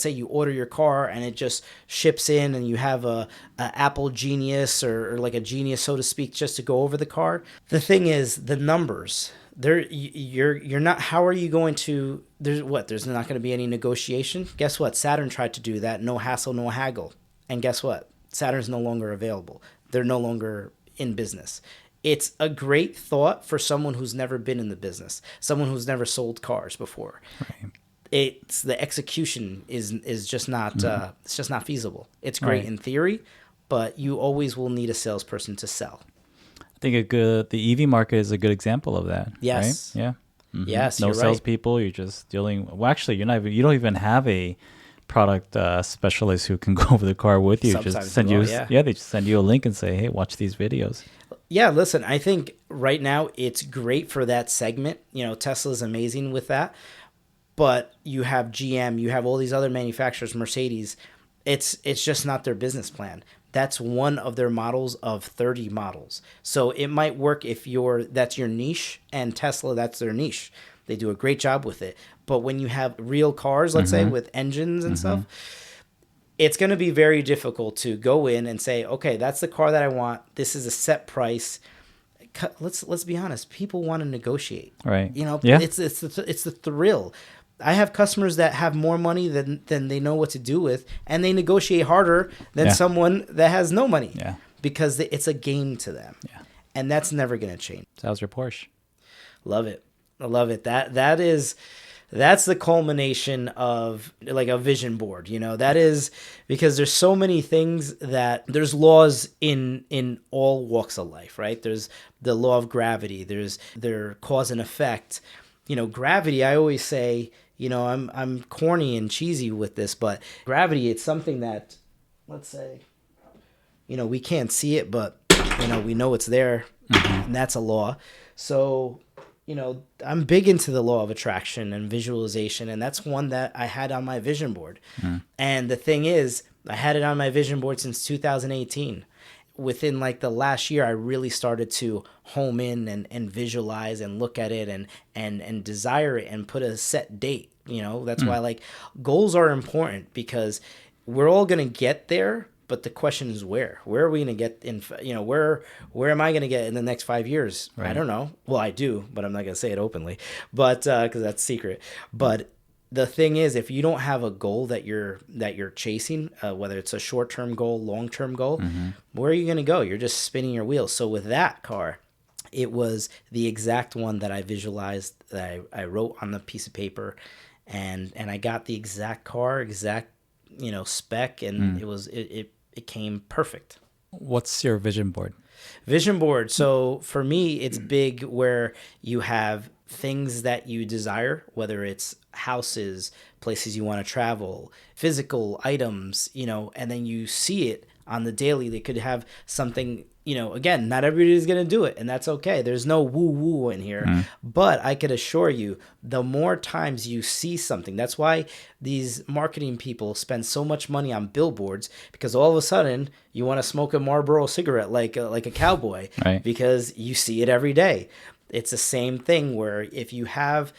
you order your car and it just ships in and you have a Apple Genius or like a Genius, so to speak, just to go over the car. The thing is, the numbers. You're not. How are you going to? There's not going to be any negotiation. Guess what? Saturn tried to do that. No hassle, no haggle. And guess what? Saturn's no longer available. They're no longer in business. It's a great thought for someone who's never been in the business, someone who's never sold cars before. Right. It's the execution is just not it's just not feasible. It's great in theory, but you always will need a salesperson to sell. I think the EV market is a good example of that. Yes. Right? Yeah. Yes. No you're salespeople. Right. You're just dealing. Well, actually, you don't even have a product specialist who can go over the car with you. Sometimes just send they just send you a link and say, hey, watch these videos. Yeah, listen, I think right now it's great for that segment. You know, Tesla's amazing with that. But you have GM, you have all these other manufacturers, Mercedes. It's just not their business plan. That's one of their models of 30 models. So it might work if that's your niche, and Tesla, that's their niche. They do a great job with it. But when you have real cars, let's say, with engines and stuff, it's going to be very difficult to go in and say, okay, that's the car that I want. This is a set price. Let's be honest. People want to negotiate. Right. You know, yeah. It's the thrill. I have customers that have more money than they know what to do with, and they negotiate harder than someone that has no money. Yeah. Because it's a game to them. Yeah. And that's never going to change. So how's your Porsche? Love it. I love it. That's the culmination of like a vision board, you know. That is because there's so many things there's laws in all walks of life, right? There's the law of gravity. There's their cause and effect. You know, gravity, I always say, you know, I'm corny and cheesy with this, but gravity, it's something that, let's say, you know, we can't see it, but, you know, we know it's there, and that's a law. So, you know, I'm big into the law of attraction and visualization, and that's one that I had on my vision board. And the thing is, I had it on my vision board since 2018. Within like the last year, I really started to home in and visualize and look at it and desire it and put a set date. You know, that's why like goals are important, because we're all going to get there. But the question is where are we going to get in, you know, where am I going to get in the next 5 years? Right. I don't know. Well, I do, but I'm not going to say it openly, but, cause that's secret. But the thing is, if you don't have a goal that you're chasing, whether it's a short-term goal, long-term goal, where are you going to go? You're just spinning your wheels. So with that car, it was the exact one that I visualized, that I wrote on the piece of paper, and I got the exact car, you know, spec, and it came perfect. What's your vision board? Vision board. So for me, it's big where you have things that you desire, whether it's houses, places you want to travel, physical items, you know, and then you see it on the daily. They could have something, you know, again, not everybody's going to do it, and that's okay. There's no woo-woo in here. But I could assure you, the more times you see something, that's why these marketing people spend so much money on billboards, because all of a sudden you want to smoke a Marlboro cigarette like a cowboy, right? Because you see it every day. It's the same thing where if you have,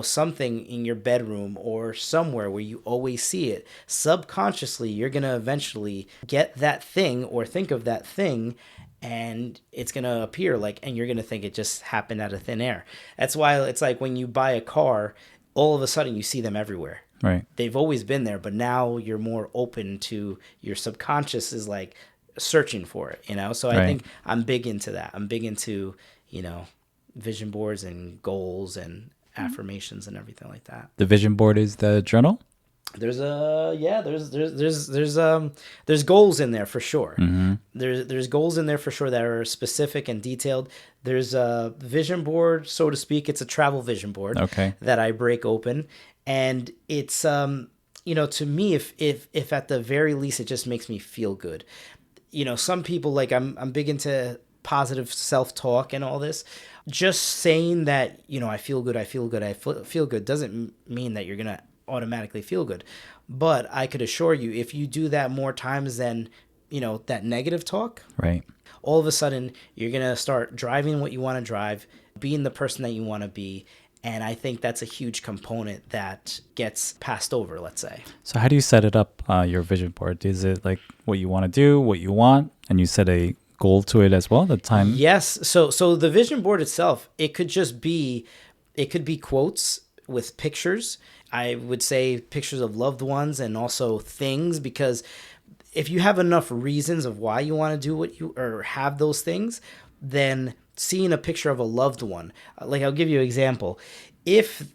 something in your bedroom or somewhere where you always see it, subconsciously, you're going to eventually get that thing or think of that thing, and it's going to appear and you're going to think it just happened out of thin air. That's why it's like when you buy a car, all of a sudden you see them everywhere. Right. They've always been there, but now you're more open to, your subconscious is searching for it, So I think I'm big into that. I'm big into, vision boards and goals and affirmations and everything like that. The vision board is the journal? There's goals in there for sure. Mm-hmm. There's goals in there for sure that are specific and detailed. There's a vision board, so to speak. It's a travel vision board that I break open, and it's to me, if at the very least it just makes me feel good. Some people, I'm big into positive self-talk and all this. Just saying that, I feel good, I feel good doesn't mean that you're going to automatically feel good. But I could assure you, if you do that more times than, that negative talk, right, all of a sudden you're going to start driving what you want to drive, being the person that you want to be. And I think that's a huge component that gets passed over, let's say. So how do you set it up, your vision board? Is it like what you want to do, what you want, and you set a goal to it as well, the time? Yes. So the vision board itself, it could be quotes with pictures. I would say pictures of loved ones and also things, because if you have enough reasons of why you want to do what you, or have those things, then seeing a picture of a loved one, I'll give you an example. If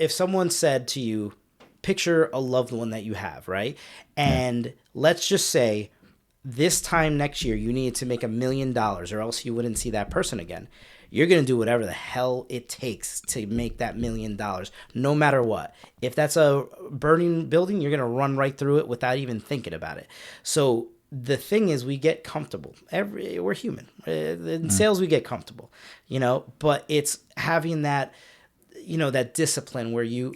someone said to you, picture a loved one that you have, right? And let's just say, this time next year, you need to make $1 million or else you wouldn't see that person again. You're going to do whatever the hell it takes to make that $1 million, no matter what. If that's a burning building, you're going to run right through it without even thinking about it. So the thing is, we get comfortable. We're human. In sales, we get comfortable, but it's having that, that discipline where you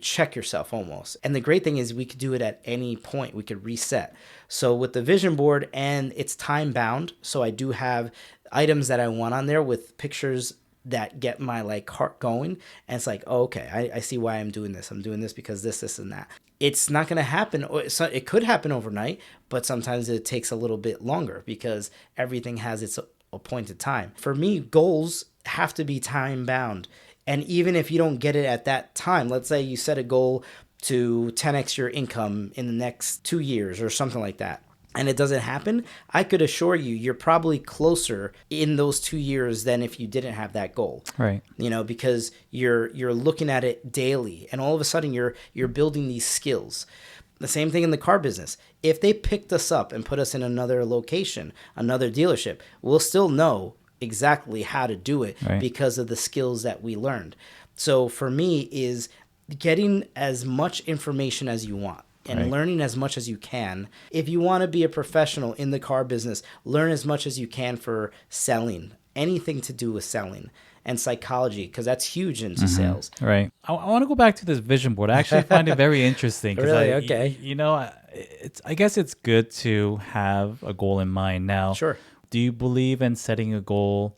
check yourself almost. And the great thing is we could do it at any point. We could reset. So with the vision board, and it's time bound. So I do have items that I want on there with pictures that get my heart going. And it's okay, I see why I'm doing this. I'm doing this because this, and that. It's not going to happen. It could happen overnight, but sometimes it takes a little bit longer because everything has its appointed time. For me, goals have to be time bound. And even if you don't get it at that time, let's say you set a goal to 10x your income in the next 2 years or something like that, and it doesn't happen, I could assure you, you're probably closer in those 2 years than if you didn't have that goal. Right. Because you're looking at it daily, and all of a sudden you're building these skills. The same thing in the car business. If they picked us up and put us in another location, another dealership, we'll still know exactly how to do it because of the skills that we learned. So for me is getting as much information as you want and learning as much as you can. If you want to be a professional in the car business, learn as much as you can for selling, anything to do with selling and psychology, because that's huge into sales. Right. I want to go back to this vision board. I actually find it very interesting. Really? Okay. I guess it's good to have a goal in mind now. Sure. Do you believe in setting a goal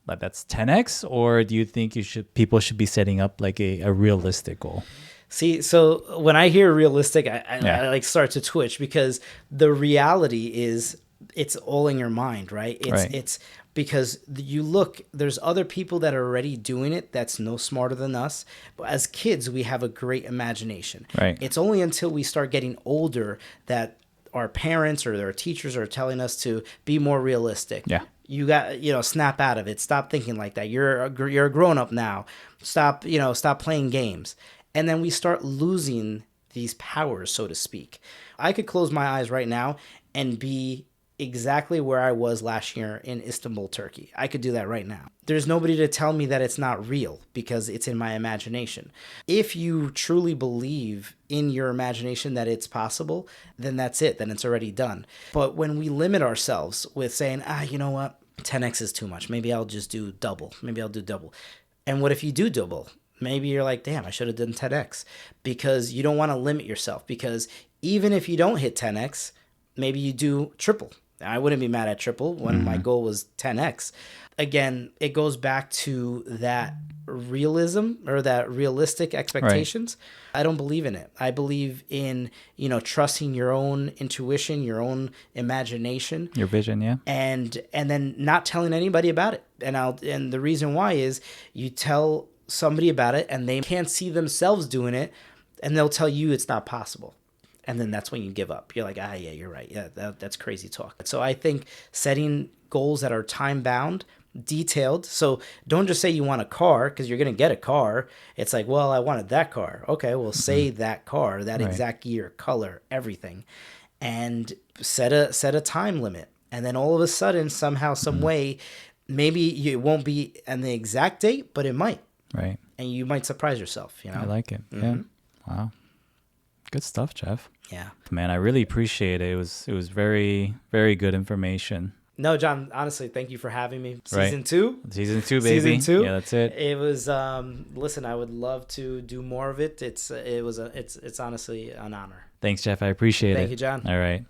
that's 10x, or do you think people should be setting up a realistic goal? See, so when I hear realistic, I start to twitch, because the reality is it's all in your mind, right? It's because there's other people that are already doing it that's no smarter than us. But as kids, we have a great imagination. Right. It's only until we start getting older that our parents or our teachers are telling us to be more realistic. Yeah. You got, snap out of it. Stop thinking like that. You're a grown up now. Stop playing games. And then we start losing these powers, so to speak. I could close my eyes right now and be exactly where I was last year in Istanbul, Turkey. I could do that right now. There's nobody to tell me that it's not real because it's in my imagination. If you truly believe in your imagination that it's possible, then that's it. Then it's already done. But when we limit ourselves with saying, you know what? 10x is too much. Maybe I'll just do double. Maybe I'll do double. And what if you do double? Maybe you're like, damn, I should have done 10x, because you don't want to limit yourself, because even if you don't hit 10x, maybe you do triple. I wouldn't be mad at triple when my goal was 10x. again, it goes back to that realism or that realistic expectations. I don't believe in it. I believe in, trusting your own intuition, your own imagination, Your vision, yeah. and then not telling anybody about it. And the reason why is you tell somebody about it and they can't see themselves doing it, and they'll tell you it's not possible. And then that's when you give up. You're like, yeah, you're right. Yeah, that's crazy talk. So I think setting goals that are time bound, detailed. So don't just say you want a car because you're going to get a car. It's like, well, I wanted that car. Okay, well, say that car, that exact year, color, everything, and set a time limit. And then all of a sudden, somehow, some way, maybe it won't be on the exact date, but it might. Right. And you might surprise yourself. I like it. Yeah. Wow. Good stuff, Jeff. Yeah. Man, I really appreciate it. It was very, very good information. No, John, honestly, thank you for having me. Season Right. 2. Season 2, baby. Season 2. Yeah, that's it. It was listen, I would love to do more of it. It's honestly an honor. Thanks, Jeff. I appreciate it. Thank you, John. All right.